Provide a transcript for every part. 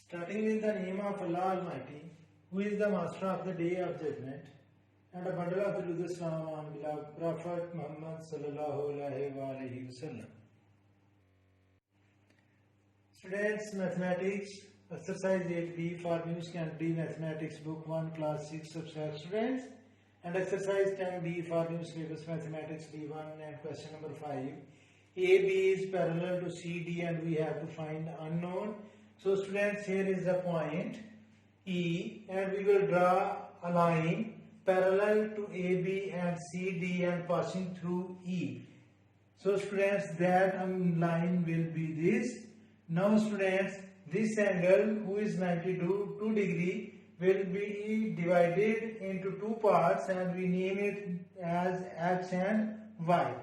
Starting with the name of Allah Almighty, who is the master of the day of judgment, and a bundle of the Islam on beloved Prophet Muhammad sallallahu alaihi wasallam. Students, mathematics, exercise 8B for New Secondary Mathematics Book 1 Class 6 Subtract Students, and exercise 10B for New Syllabus Mathematics D1 and question number 5. AB is parallel to CD and we have to find unknown. So students, here is the point E and we will draw a line parallel to AB and CD and passing through E. So students, that line will be this. Now students, this angle, who is 92 degree, will be divided into two parts and we name it as X and Y.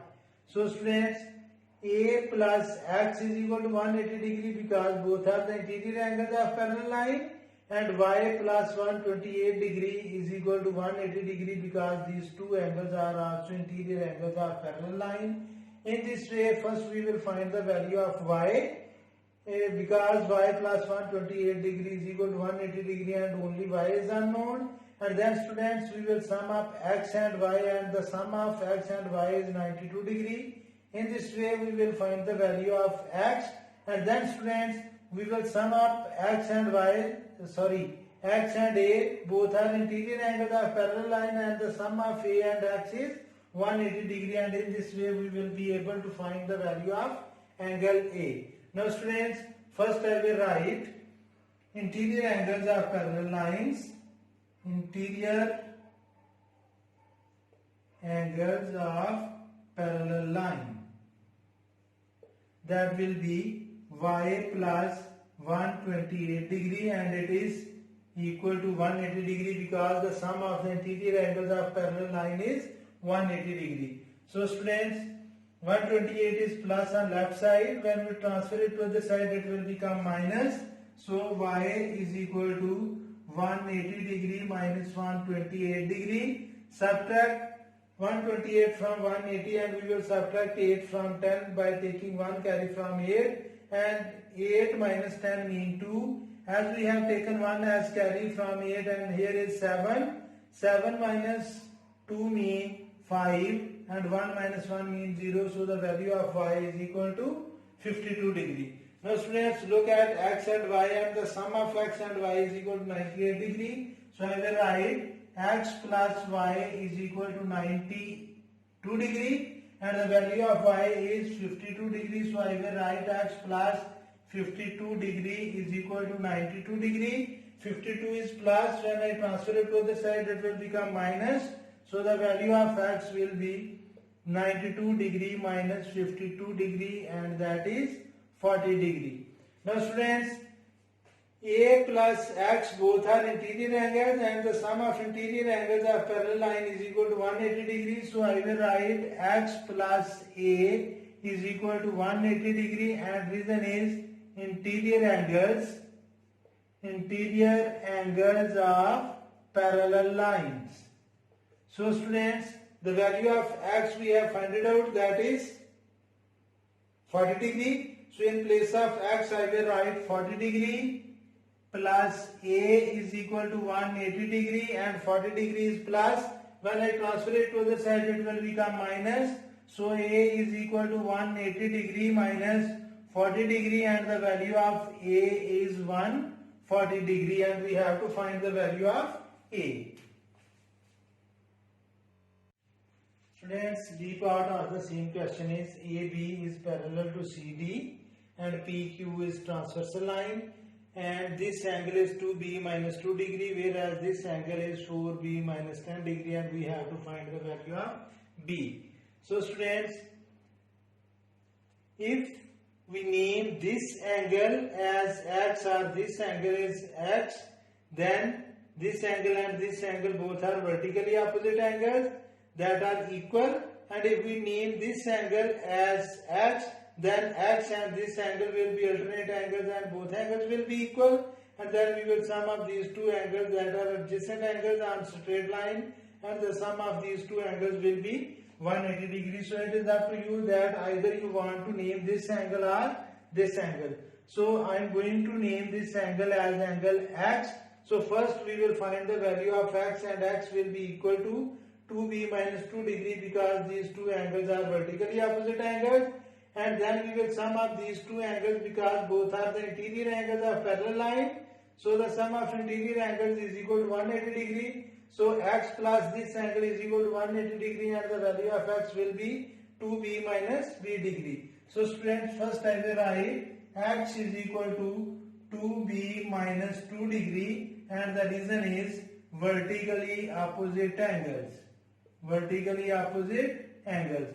So students, A plus X is equal to 180 degree because both are the interior angles of parallel line, and Y plus 128 degree is equal to 180 degree because these two angles are also interior angles of parallel line. In this way, first we will find the value of Y because Y plus 128 degree is equal to 180 degree and only Y is unknown. And then students, we will sum up X and Y and the sum of X and Y is 92 degree. In this way, we will find the value of X, and then students, we will sum up X and A, both are interior angles of parallel line and the sum of A and X is 180 degree, and in this way we will be able to find the value of angle A. Now students, first I will write interior angles of parallel lines, interior angles of parallel line. That will be Y plus 128 degree and it is equal to 180 degree because the sum of the interior angles of parallel line is 180 degree. So students, 128 is plus on left side. When we transfer it to the side, it will become minus. So Y is equal to 180 degree minus 128 degree. Subtract 128 from 180 and we will subtract 8 from 10 by taking 1 carry from 8, and 8 minus 10 mean 2. As we have taken 1 as carry from 8 and here is 7. 7 minus 2 mean 5 and 1 minus 1 means 0. So the value of Y is equal to 52 degree. Now students, look at X and Y and the sum of X and Y is equal to 98 degree. So I will write X plus Y is equal to 92 degree and the value of Y is 52 degree. So I will write X plus 52 degree is equal to 92 degree. 52 is plus, when I transfer it to the side it will become minus. So the value of X will be 92 degree minus 52 degree and that is 40 degree. Now students, A plus X both are interior angles and the sum of interior angles of parallel line is equal to 180 degrees. So I will write X plus A is equal to 180 degree and reason is interior angles of parallel lines. So students, the value of X we have found it out, that is 40 degree. So in place of X I will write 40 degree plus A is equal to 180 degree and 40 degree is plus. When I transfer it to the side it will become minus. So A is equal to 180 degree minus 40 degree and the value of A is 140 degree and we have to find the value of A. Students, D part of the same question is AB is parallel to CD and PQ is transversal line. And this angle is 2B minus 2 degree, whereas this angle is 4B minus 10 degree and we have to find the value of B. So students, if we name this angle as X or this angle is X, then this angle and this angle both are vertically opposite angles that are equal, and if we name this angle as X, then X and this angle will be alternate angles and both angles will be equal, and then we will sum up these two angles that are adjacent angles on straight line and the sum of these two angles will be 180 degrees. So it is up to you that either you want to name this angle or this angle. So I am going to name this angle as angle X. So first we will find the value of X, and X will be equal to 2b minus 2 degree because these two angles are vertically opposite angles. And then we will sum up these two angles because both are the interior angles of parallel line. So the sum of interior angles is equal to 180 degree. So X plus this angle is equal to 180 degree, and the value of X will be 2b minus b degree. So students, first I will write X is equal to 2b minus 2 degree, and the reason is vertically opposite angles. Vertically opposite angles.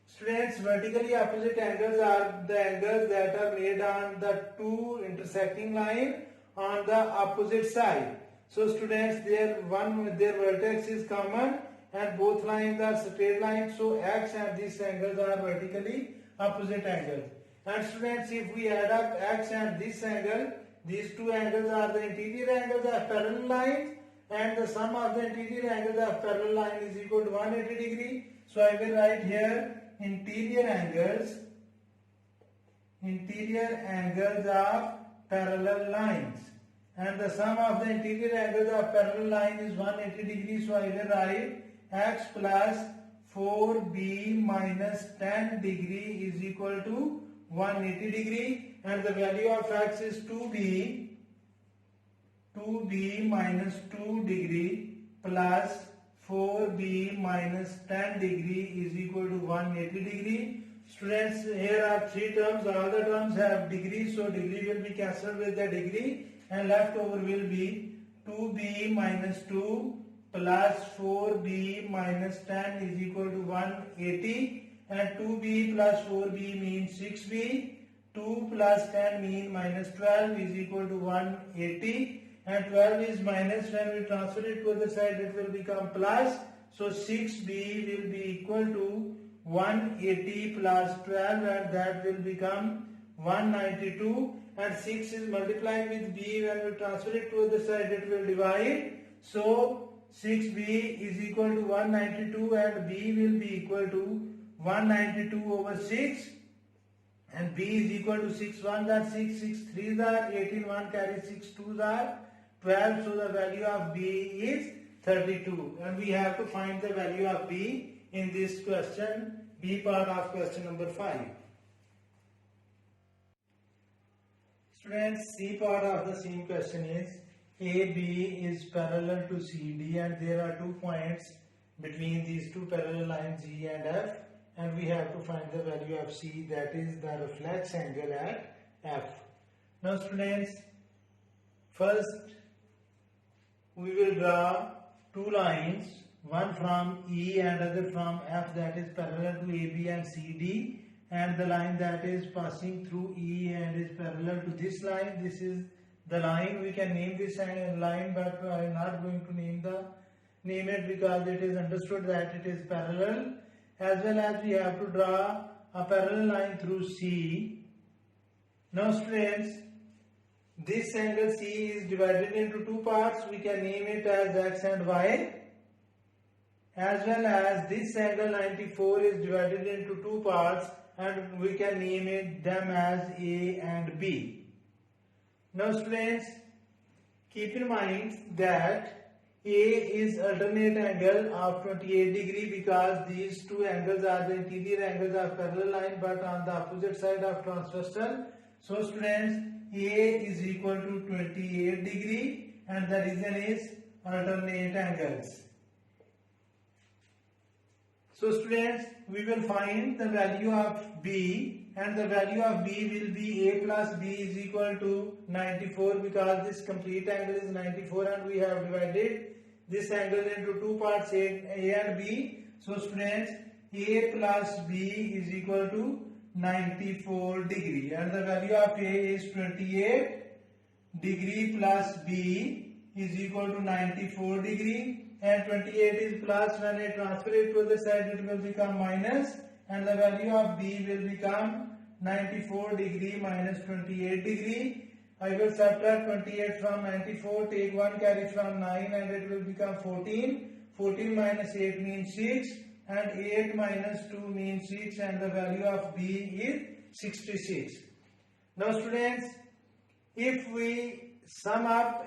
Students, vertically opposite angles are the angles that are made on the two intersecting line on the opposite side. So students, their vertex is common and both lines are straight lines. So X and these angles are vertically opposite angles. And students, if we add up X and this angle, these two angles are the interior angles of parallel lines, and the sum of the interior angles of parallel line is equal to 180 degree. So I will write here interior angles of parallel lines, and the sum of the interior angles of parallel line is 180 degree. So I will write X plus 4b minus 10 degree is equal to 180 degree, and the value of X is 2b minus 2 degree plus 4b minus 10 degree is equal to 180 degree. Students, here are three terms. All the terms have degree, so degree will be cancelled with the degree, and left over will be 2b minus 2 plus 4b minus 10 is equal to 180, and 2b plus 4b means 6b, 2 plus 10 means minus 12 is equal to 180, and 12 is minus. When we transfer it to the other side, it will become plus. So 6b will be equal to 180 plus 12, and that will become 192, and 6 is multiplying with b. When we transfer it to the other side, it will divide. So 6b is equal to 192, and b will be equal to 192 over 6, and b is equal to 6 1s are 6, 6 3s are 18, 1 carry 6 2s are 12. So the value of b is 32, and we have to find the value of b in this question, B part of question number 5. Students, C part of the same question is AB is parallel to CD, and there are 2 points between these two parallel lines G and F, and we have to find the value of C, that is the reflex angle at F. Now students, first we will draw 2 lines, one from E and other from F, that is parallel to AB and CD, and the line that is passing through E and is parallel to this line. This is the line. We can name this line, but I am not going to name it because it is understood that it is parallel. As well as we have to draw a parallel line through C. Now students, this angle C is divided into 2 parts. We can name it as X and Y. As well as this angle 94 is divided into 2 parts, and we can name them as A and B. Now students, keep in mind that A is alternate angle of 28 degree because these 2 angles are the interior angles of parallel line but on the opposite side of transversal. So students, A is equal to 28 degree, and the reason is alternate angles. So students, we will find the value of B, and the value of B will be A plus B is equal to 94 because this complete angle is 94, and we have divided this angle into 2 parts, A and B. So students, A plus B is equal to 94 degree, and the value of A is 28 degree plus B is equal to 94 degree. And 28 is plus. When I transfer it to the side, it will become minus, and the value of B will become 94 degree minus 28 degree. I will subtract 28 from 94, take 1 carry from 9, and it will become 14. 14 minus 8 means 6, and 8 minus 2 means 6, and the value of B is 66. Now students, if we sum up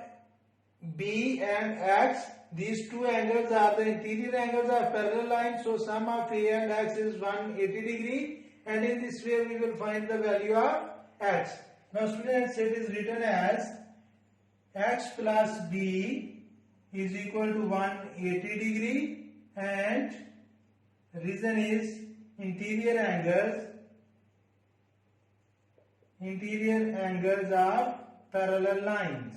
B and X, these two angles are the interior angles of parallel lines, so sum of A and X is 180 degree, and in this way we will find the value of X. Now students, it is written as X plus B is equal to 180 degree, and reason is interior angles are parallel lines.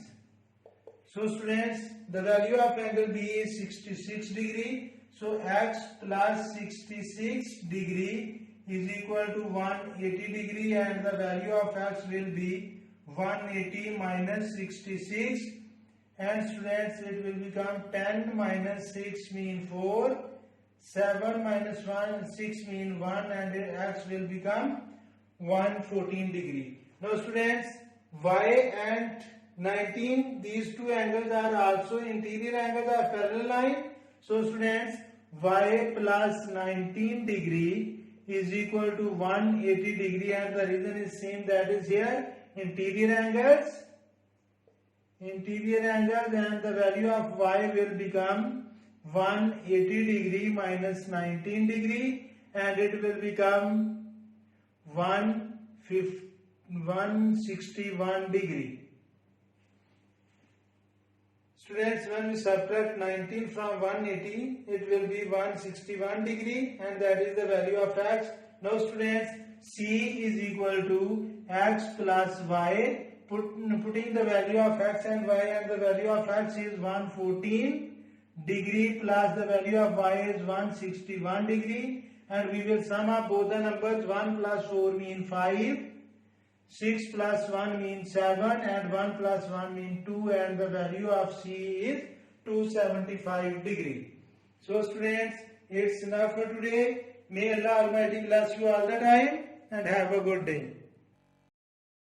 So students, the value of angle B is 66 degree. So X plus 66 degree is equal to 180 degree, and the value of X will be 180 minus 66, and students, it will become 10 minus 6 mean 4, 7 minus 1, 6 mean 1, and X will become 114 degree. Now students, Y and 19, these two angles are also interior angles of parallel line. So students, Y plus 19 degree is equal to 180 degree, and the reason is same, that is here interior angles, and the value of Y will become 180 degree minus 19 degree, and it will become 161 degree. Students, when we subtract 19 from 180, it will be 161 degree, and that is the value of X. Now students, C is equal to X plus Y. Putting the value of X and Y, and the value of X is 114 degree plus the value of Y is 161 degree, and we will sum up both the numbers. 1 plus 4 mean 5, 6 plus 1 means 7, and 1 plus 1 means 2, and the value of C is 275 degree. So students, it's enough for today. May Allah Almighty bless you all the time, and have a good day.